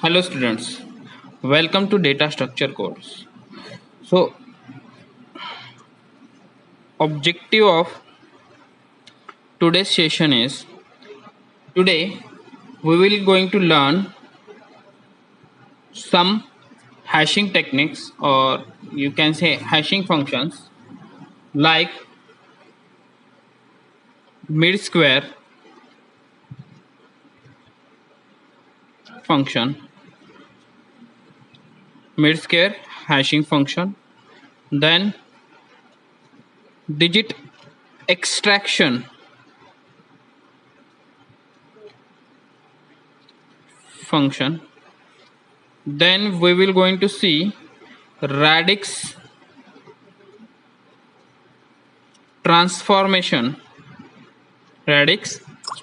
Hello students, welcome to data structure course. So objective of today's session is today we will going to learn some hashing techniques, or you can say hashing functions, like mid square function, mid square hashing function, then digit extraction function, then we will going to see radix transformation, radix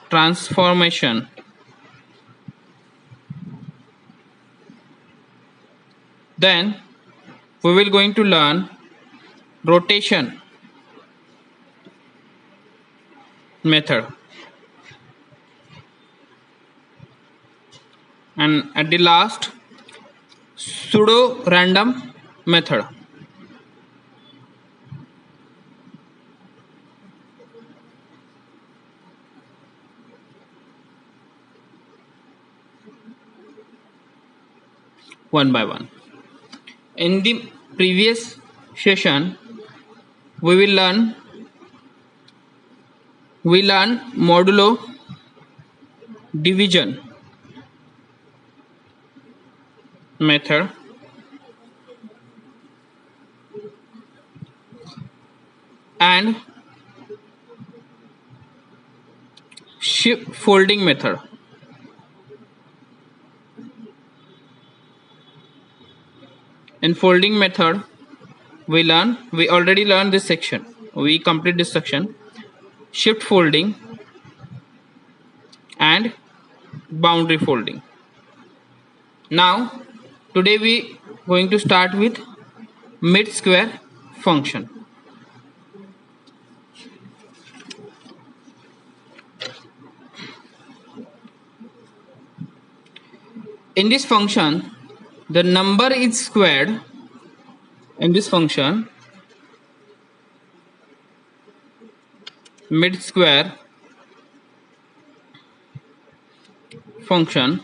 transformation, then we will going to learn rotation method, and at the last pseudo random method. One by one. In the previous session we learn modulo division method, and shift folding method. In folding method we already learned this section, we complete this section, shift folding and boundary folding. Now today we going to start with mid square function. In this function the number is squared. In this function mid square function,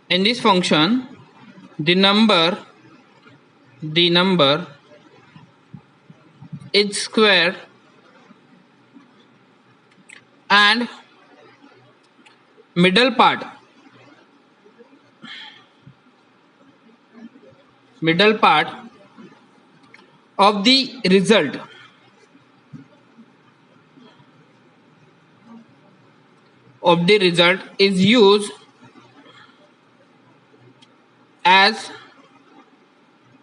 in this function the number is squared and middle part of the result is used as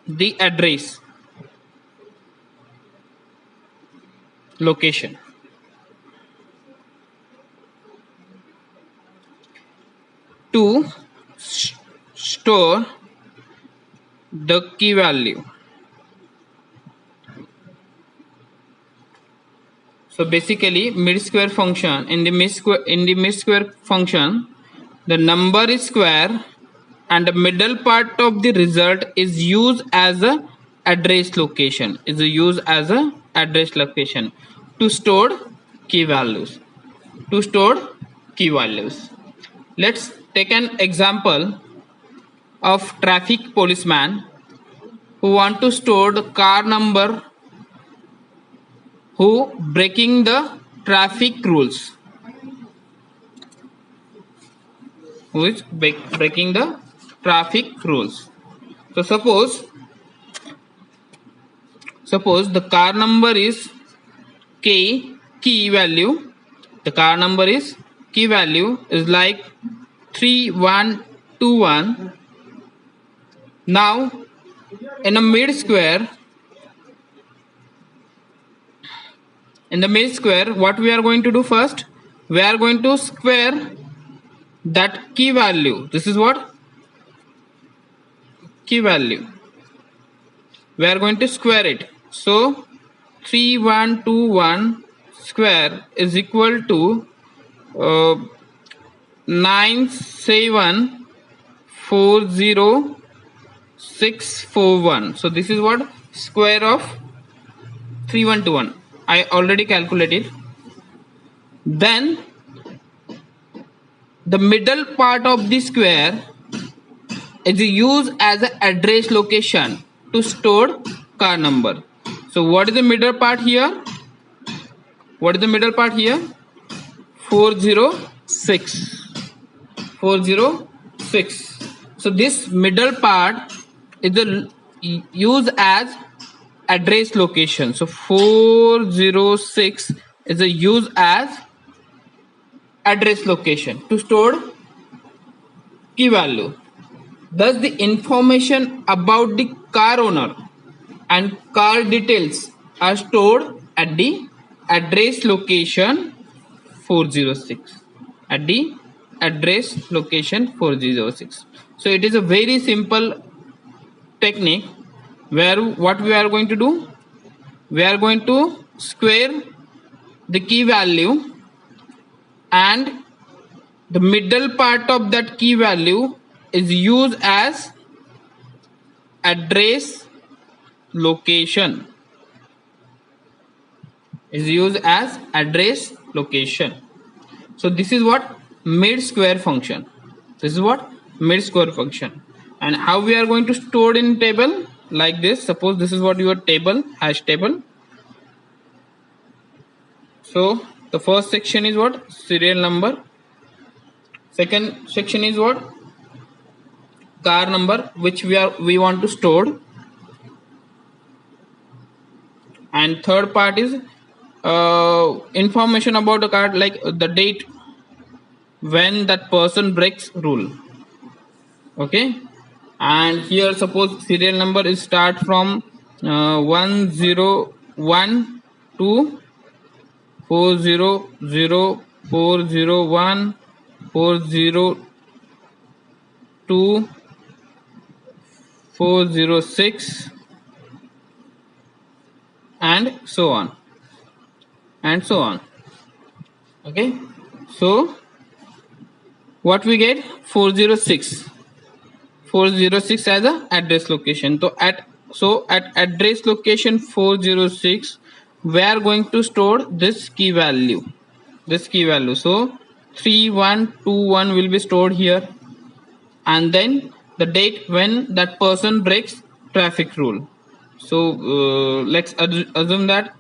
the address location. To store the key value. So basically mid square function, in the mid square function the number is square and the middle part of the result is used as a address location, to store key values. Let's take an example of traffic policeman who want to store the car number who breaking the traffic rules, who is breaking the traffic rules. So suppose the car number is key value is like 3121. Now in the mid square what we are going to do first, we are going to square that key value. This is what key value, we are going to square it. So 3121 square is equal to 9740641. So this is what square of 3121. I already calculated. Then the middle part of the square is used as an address location to store car number. So what is the middle part here? What is the middle part here? 406. 406. So this middle part is used as address location. So 406 is used as address location to store key value. Thus the information about the car owner and car details are stored at the address location 406. At the address location 406. So it is a very simple technique where what we are going to do, we are going to square the key value and the middle part of that key value is used as address location. So this is what mid square function. And how we are going to store in table like this. Suppose this is what your table, hash table. So the first section is what? Serial number. Second section is what? Car number, which we want to store. And third part is information about the car, like the date when that person breaks rule. Okay. And here suppose serial number is start from 101 to 400, 401, 402, 406, and so on. Okay. So what we get? 406 as a address location. So at address location 406 we are going to store this key value. So 3121 will be stored here, and then the date when that person breaks traffic rule. So let's assume that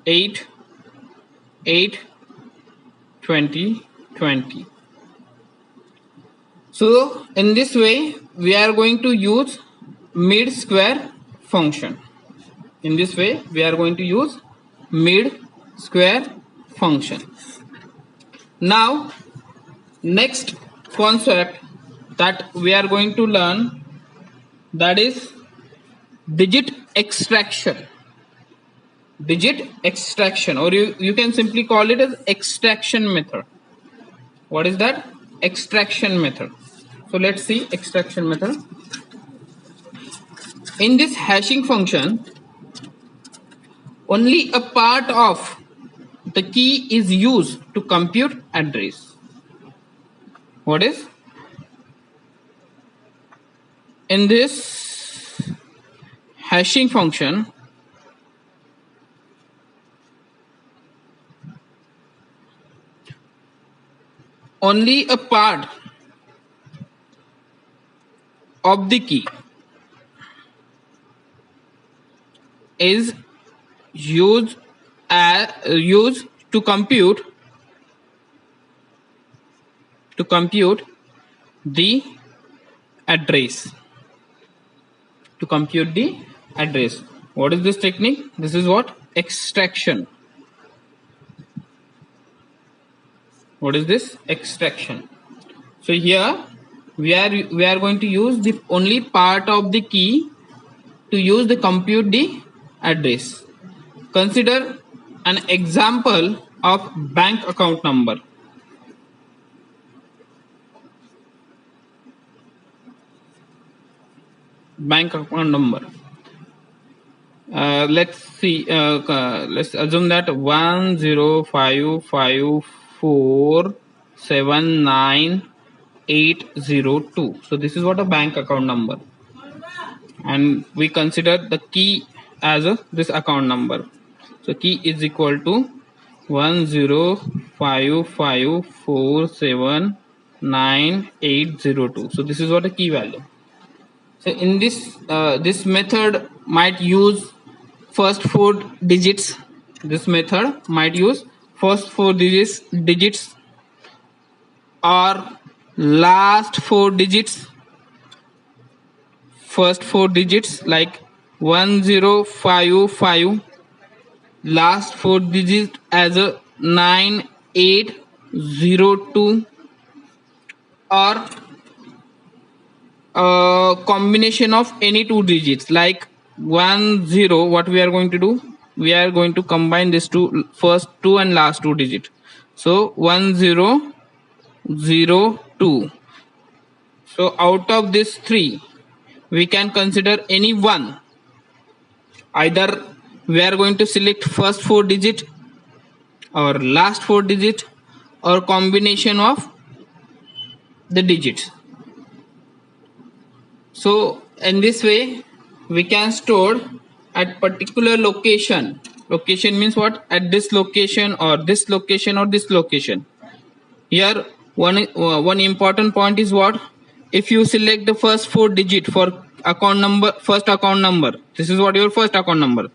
8/8/2020. So in this way we are going to use mid square function. Now next concept that we are going to learn, that is digit extraction, or you can simply call it as extraction method. What is that? Extraction method. So let's see extraction method. In this hashing function, only a part of the key is used to compute address. What is? In this hashing function, only a part of the key is used to compute the address. What is this technique? This is what? Extraction. What is this? Extraction. So here we are going to use the only part of the key to use the compute the address. Consider an example of bank account number. Let's see. Let's assume that 10554 79802. So this is what a bank account number, and we consider the key as this account number. So key is equal to 1055479802. So this is what a key value. So in this method might use first four digits. This method might use first four digits or last four digits. First four digits like 1055, last four digits as a 9802, or a combination of any two digits like 10. What we are going to do, we are going to combine this two, first two and last two digits. So 1002. So out of this three, we can consider any one. Either we are going to select first four digit or last four digit or combination of the digits. So in this way we can store at particular location. Location means what? At this location or this location or this location. Here one important point is what? If you select the first four digit for account number, first account number, this is what your first account number,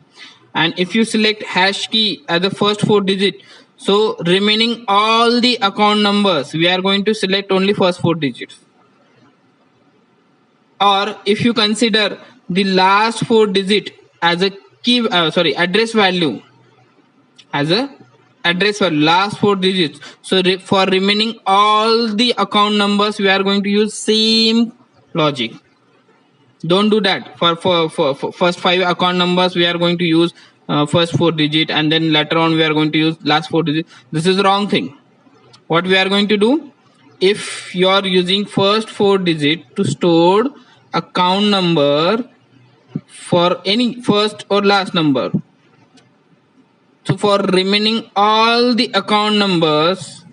and if you select hash key as the first four digit, so remaining all the account numbers we are going to select only first four digits. Or if you consider the last four digit as a key address value, as a address value, last four digits, so for remaining all the account numbers we are going to use same logic. Don't do that. For first five account numbers we are going to use first four digit, and then later on we are going to use last four digit. This is the wrong thing. What we are going to do, if you are using first four digit to store account number for any first or last number, so for remaining all the account numbers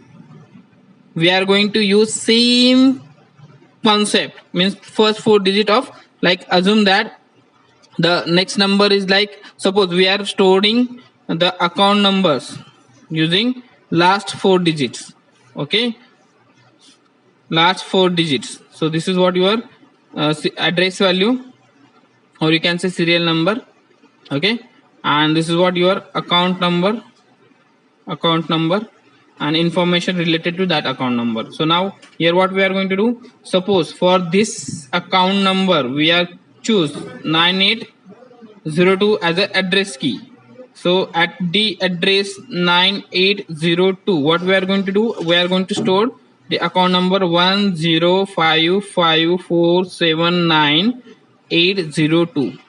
we are going to use same concept. Means first four digit of, like, assume that the next number is like, suppose we are storing the account numbers using last four digits. Okay, last four digits. So this is what your address value, or you can say serial number. Okay, and this is what your account number and information related to that account number. So now here what we are going to do, suppose for this account number we are choose 9802 as an address key. So at the address 9802, what we are going to do, we are going to store the account number 1055479802.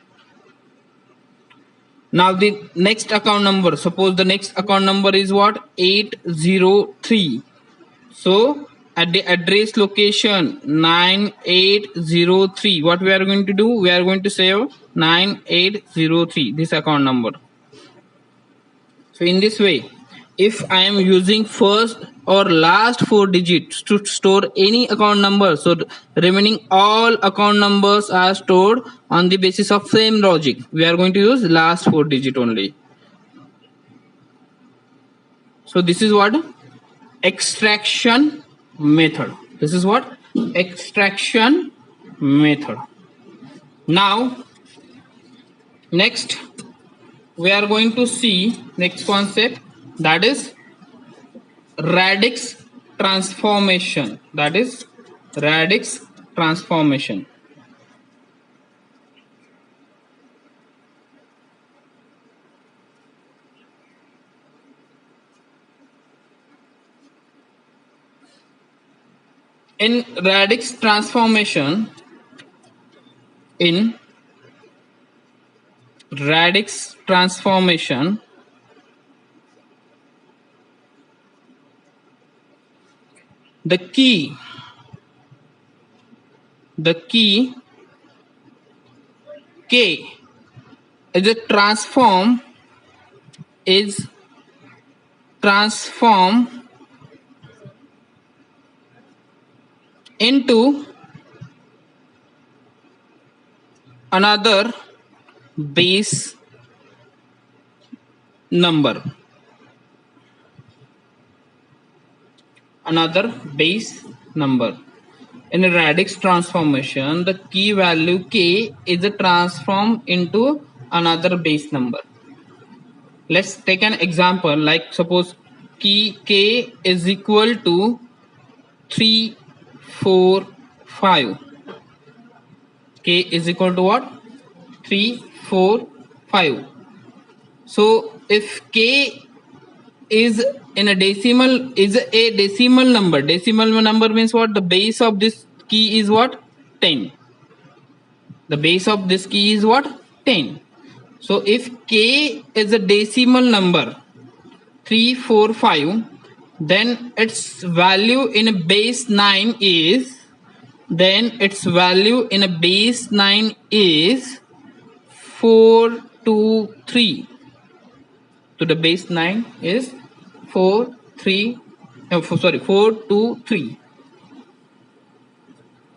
Now the next account number, suppose the next account number is what? 803. So at the address location 9803, what we are going to do, we are going to save 9803, this account number. So in this way, if I am using first or last four digits to store any account number, so remaining all account numbers are stored on the basis of same logic. We are going to use last four digit only. So this is what? Extraction method. This is what? Extraction method. Now next we are going to see next concept, that is radix transformation. That is radix transformation. In radix transformation, the key K is a transform into another base number. Another base number. In a radix transformation, the key value k is transformed into another base number. Let's take an example, like suppose key k is equal to 3, 4, 5. K is equal to what? 3, 4, 5. So if k is in a decimal, is a decimal number. Decimal number means what? The base of this key is what? 10. The base of this key is what? 10. So if k is a decimal number 3, 4, 5, then its value in a base 9 is, then its value in a base 9 is 4, 2, 3. So the base 9 is 4, 2, 3.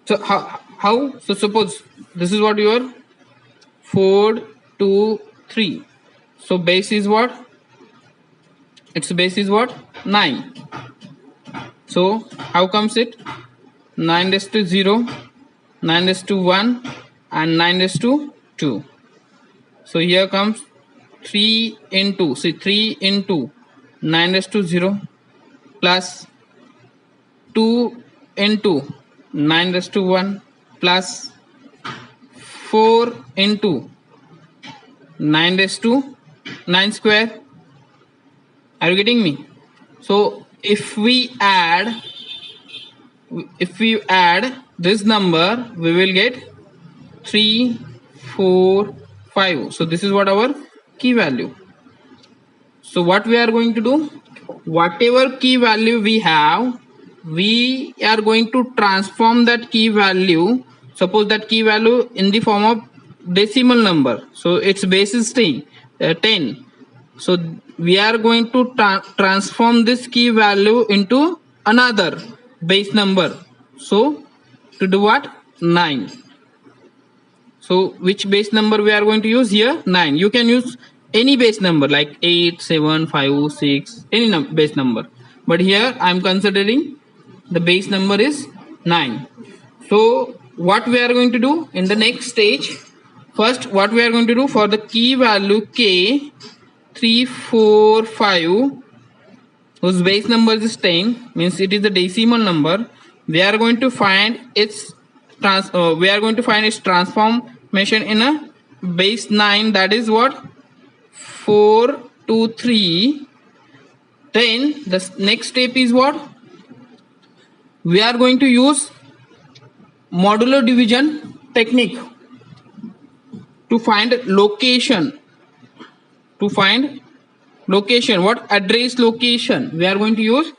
So how? So suppose this is what your 4, 2, 3. So base is what? Its base is what? 9. So how comes it? 9 raised to 0, 9 raised to 1, and 9 raised to 2. So here comes 3 into 9 raised to 0 plus 2 into 9 raised to 1 plus 4 into 9 raised to 9 square. Are you getting me? So if we add this number, we will get 3, 4, 5. So this is what our key value. So what we are going to do, whatever key value we have, we are going to transform that key value. Suppose that key value in the form of decimal number, so its base is 10. So we are going to transform this key value into another base number. So to do what? 9. So which base number we are going to use here? 9. You can use any base number like 8, 7, 5, 6, any base number. But here I am considering the base number is 9. So what we are going to do in the next stage, first what we are going to do for the key value k, 3, 4, 5, whose base number is 10, means it is a decimal number. We are going to find its transformation in a base 9, that is what? 4, 2, 3. Then the next step is what? We are going to use modular division technique to find location. What? Address location. We are going to use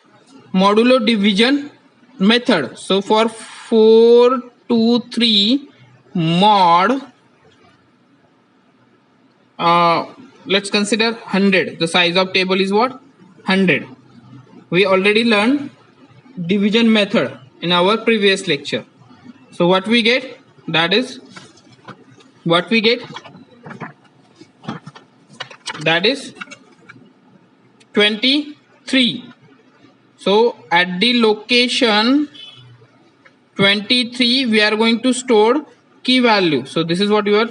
modular division method. So for 4, 2, 3 mod, let's consider 100. The size of table is what? 100. We already learned division method in our previous lecture. So what we get? That is 23. So at the location 23 we are going to store key value. So this is what your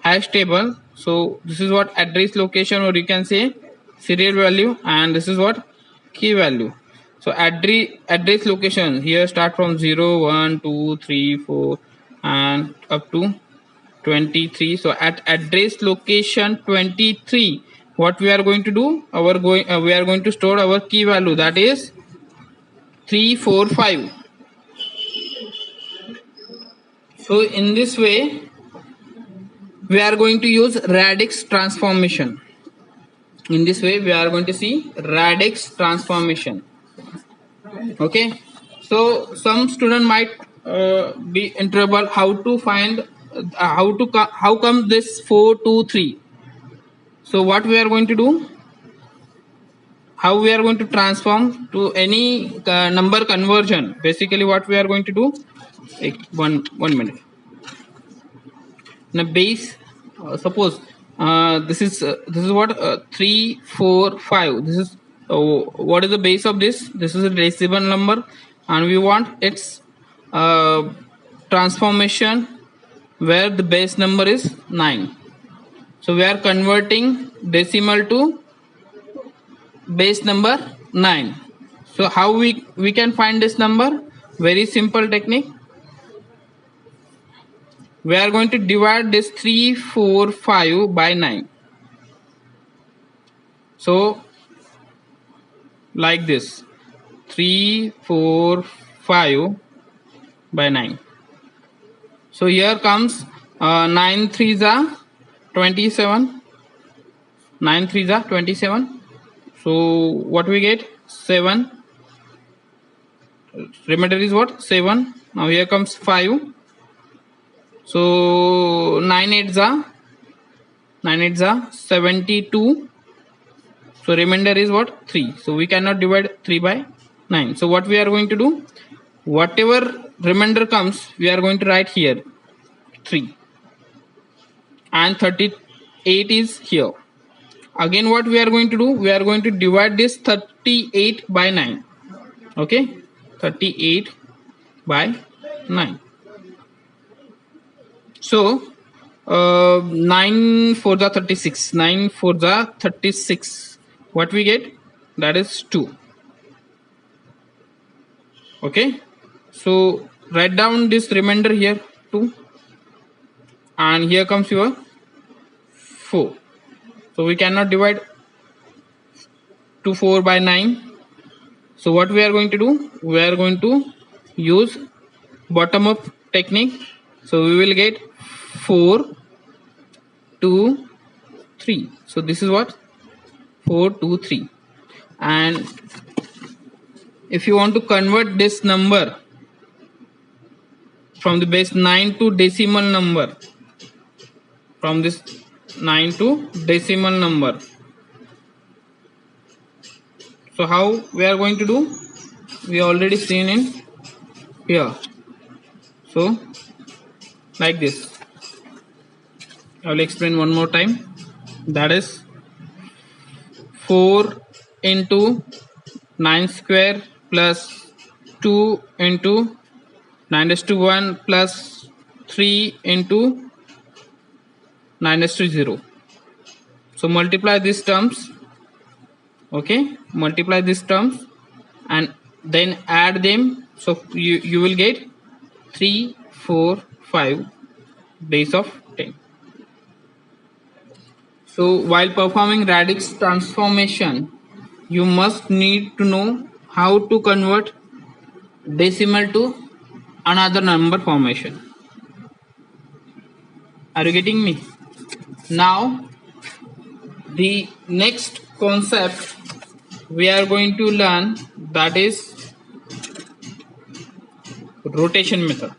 hash table. So this is what address location, or you can say serial value, and this is what key value. So address location here start from 0, 1, 2, 3, 4 and up to 23. So at address location 23, what we are going to do, we are going to store our key value, that is 3, 4, 5. So in this way we are going to use radix transformation. In this way we are going to see radix transformation. Okay, so some student might be in trouble how to find how come this 4, 2, 3. So what we are going to do, how we are going to transform to any number conversion. Basically what we are going to do, one minute. In a base, suppose this is what 3 4 5. This is what is the base of this. This is a decimal number, and we want its transformation where the base number is 9. So we are converting decimal to base number 9. So how we can find this number? Very simple technique. We are going to divide this 3 4 5 by 9. So like this, 3 4 5 by 9. So here comes 9 3s are 27. 9 3s are 27. So what we get? 7. Remainder is what? 7. Now here comes 5. So 9 8s are 72. So remainder is what? 3. So we cannot divide 3 by 9. So what we are going to do? Whatever remainder comes, we are going to write here 3. And 38 is here. Again what we are going to do? We are going to divide this 38 by 9. Okay? 38 by 9. So 9 4 the 36. 9 4 the 36. What we get? That is 2. Okay? So write down this remainder here 2. And here comes your 4. So we cannot divide 2 4 by 9. So what we are going to do? We are going to use bottom up technique. So we will get 4 2 3. So this is what? 4 2 3. And if you want to convert this number from the base 9 to decimal number, from this 9 to decimal number, so how we are going to do? We already seen in here. So like this, I will explain one more time. That is 4 into 9 square plus 2 into 9 raised to 1 plus 3 into 9 raised to 0. So multiply these terms. Okay, multiply these terms and then add them. So you will get 3 4 5 base of 10. So while performing radix transformation, you must need to know how to convert decimal to another number formation. Are you getting me? Now the next concept we are going to learn, that is rotation method.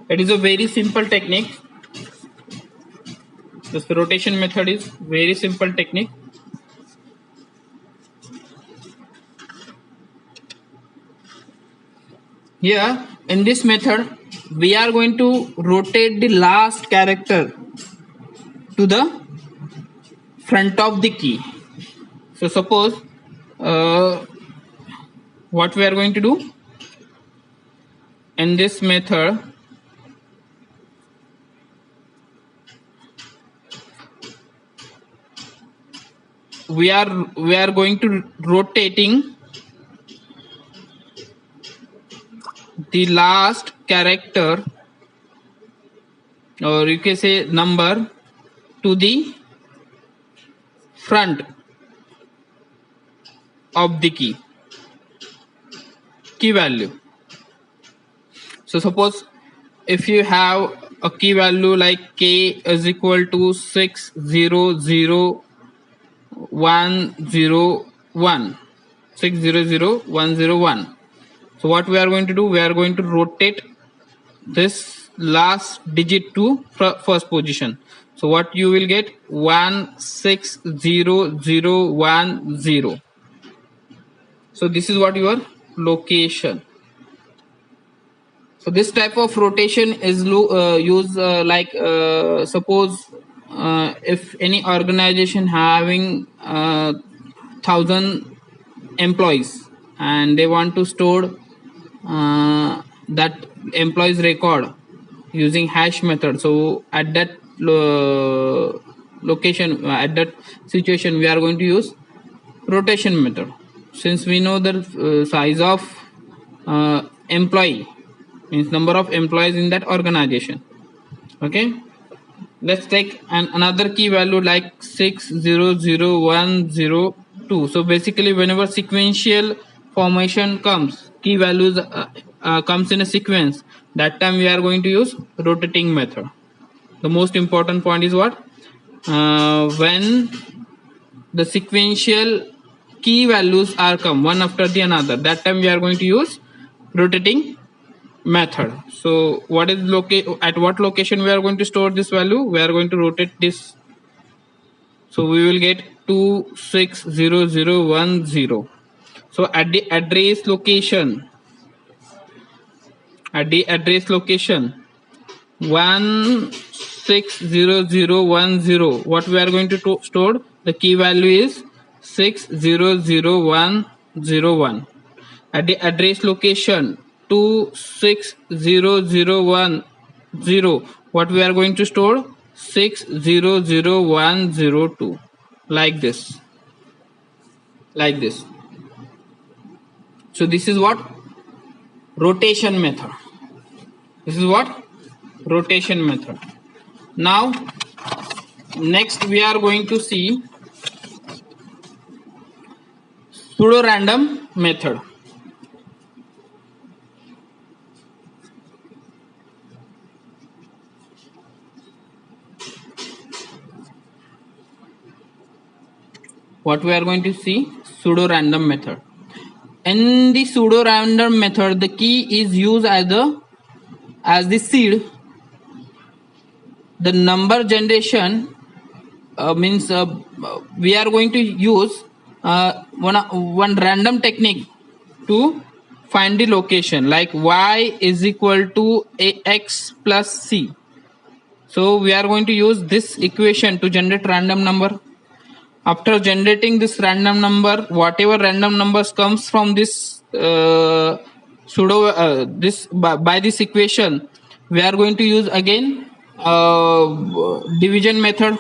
It is a very simple technique. This rotation method is very simple technique. Here in this method, we are going to rotate the last character to the front of the key. So suppose what we are going to do in this method, we are going to rotating the last character, or you can say number, to the front of the key value. So suppose if you have a key value like k is equal to 600101, 600101. So what we are going to do? We are going to rotate this last digit to first position. So what you will get? 16010. So this is what your location. So this type of rotation is used suppose if any organization having 1,000 employees and they want to store that employees record using hash method. So at that location, at that situation, we are going to use rotation method. Since we know the size of employee, means number of employees in that organization. Okay, let's take another key value like 600102. So basically whenever sequential formation comes, key values comes in a sequence, that time we are going to use rotating method. The most important point is what, when the sequential key values are come one after the another, that time we are going to use rotating method. So what is at what location we are going to store this value? We are going to rotate this. So we will get 260010. So at the address location, 160010, what we are going to store? The key value is 600101. At the address location 2600110, what we are going to store? 600102. Like this. So this is what? Rotation method. Now next we are going to see pseudo random method. What we are going to see? Pseudo random method. In the pseudo random method, the key is used as the seed. The number generation means we are going to use one random technique to find the location, like y is equal to ax plus c. So we are going to use this equation to generate random number. After generating this random number, whatever random numbers comes from this by this equation, we are going to use again division method,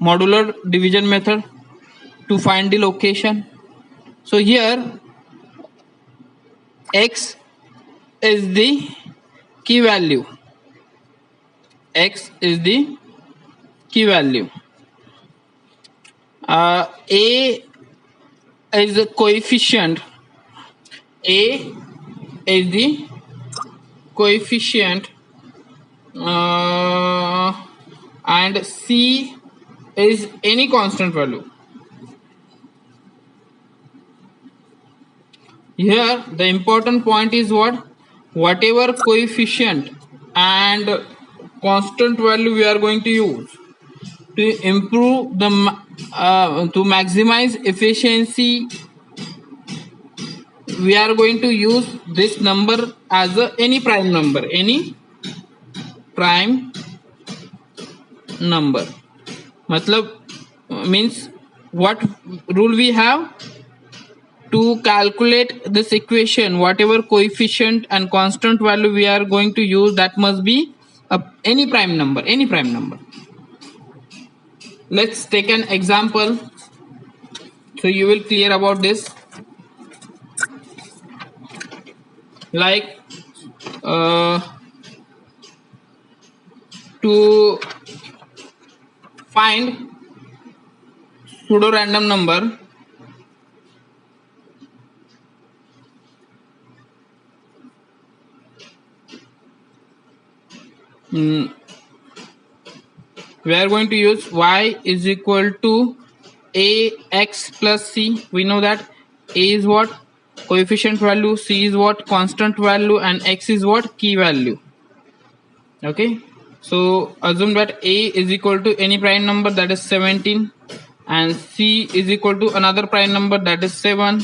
modular division method, to find the location. So here x is the key value. A is the coefficient. And C is any constant value. Here the important point is what? Whatever coefficient and constant value we are going to use to improve the to maximize efficiency, we are going to use this number as any prime number. Matlab means what rule we have to calculate this equation? Whatever coefficient and constant value we are going to use, that must be any prime number. Let's take an example so you will clear about this. Like to find pseudo random number, we are going to use y is equal to ax plus c. We know that a is what? Coefficient value, c is what? Constant value, and x is what? Key value. Okay, so assume that a is equal to any prime number, that is 17, and c is equal to another prime number, that is 7,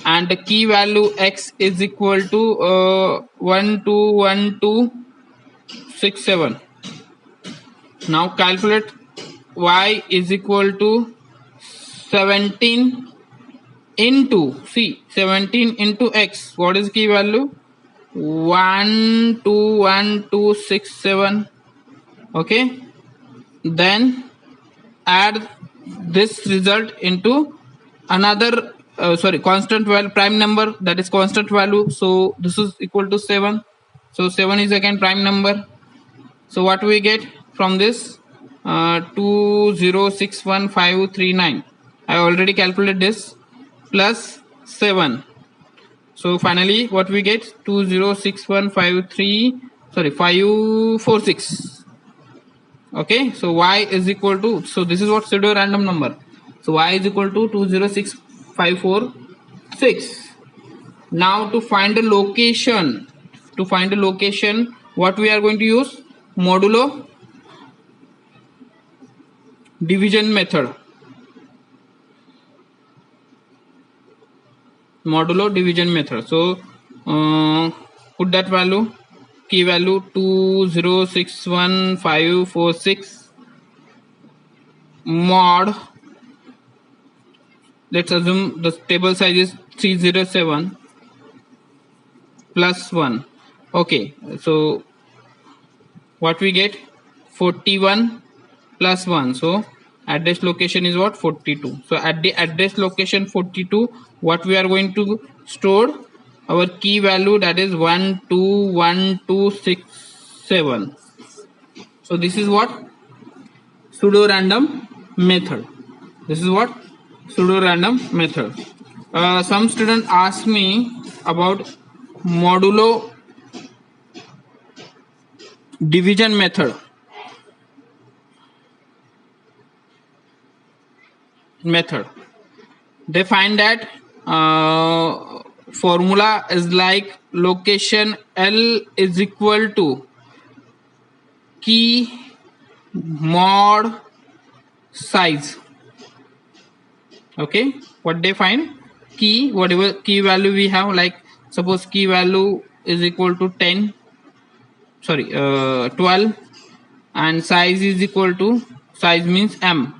and the key value x is equal to 121267. Now calculate y is equal to 17 into, see, 17 into x. What is key value? 121267. Okay, then add this result into another constant value, prime number, that is constant value. So this is equal to 7. So 7 is again prime number. So what we get from this? 2061,539. I already calculated this, plus 7. So finally what we get? 546. Okay, so y is equal to, so this is what pseudo random number. So y is equal to 206546. Now to find the location, what we are going to use? Modulo division method. Modulo division method. So put that value, key value 2061,546 mod, let's assume the table size is 307 plus 1. Okay, so what we get? 41 plus 1. So address location is what? 42. So at the address location 42, what we are going to store? Our key value, that is 121267. So this is what? Pseudo random method. This is what? Pseudo random method. Some student asked me about modulo division method. They find that formula is like location L is equal to key mod size. Okay, what they find? Key, whatever key value we have, like suppose key value is equal to 12, and size is equal to, size means M.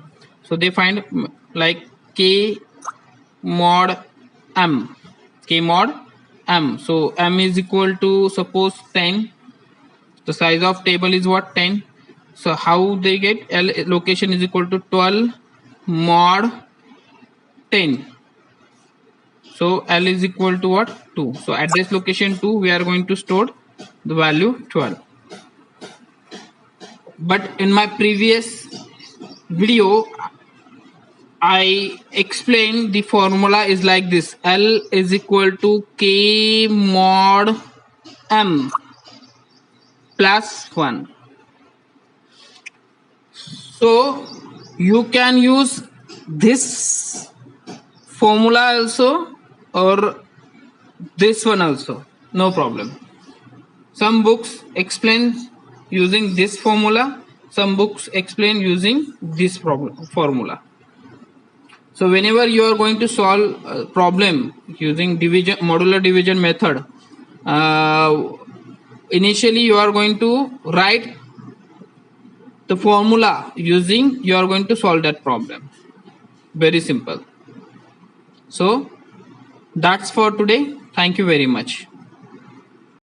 So they find like k mod M. So M is equal to, suppose 10. The size of table is what? 10. So how they get? L location is equal to 12 mod 10. So L is equal to what? 2. So address location 2, we are going to store the value 12. But in my previous video, I explained the formula is like this: L is equal to K mod M plus 1. So you can use this formula also or this one also, no problem. Some books explain using this formula, some books explain using this formula. So whenever you are going to solve a problem using modular division method, initially you are going to write the formula using, you are going to solve that problem. Very simple. So that's for today. Thank you very much.